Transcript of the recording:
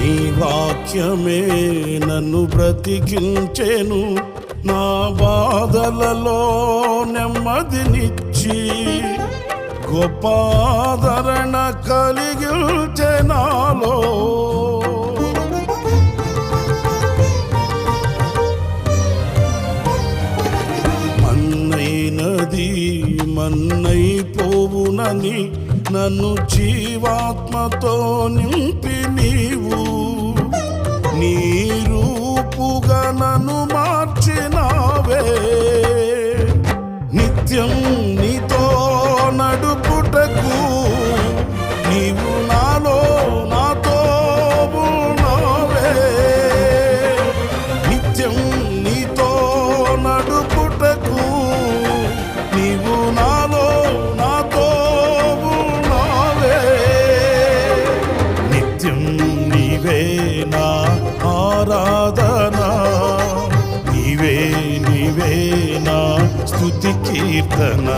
నీ వాక్యమే నన్ను బ్రతికించెను, నా బాధలలో నెమ్మదినిచ్చి గొప్ప ఆదరణ కలిగించె నాలో. మన్నైనది మన్నైపోవునని నన్ను జీవాత్మతో నింపి నీవు నీ రూపుగా నన్ను మార్చినావే. నిత్యం నీతో నడుపుటకు నీవు నాలో నాతో ఉన్నావే. నిత్యం నీతో నడుపుటకు నీవు నాలో నాతో ఉన్నావే. నిత్యం నీవే నా ఆరాధన, నీవే నీవే నా స్తుతి కీర్తన.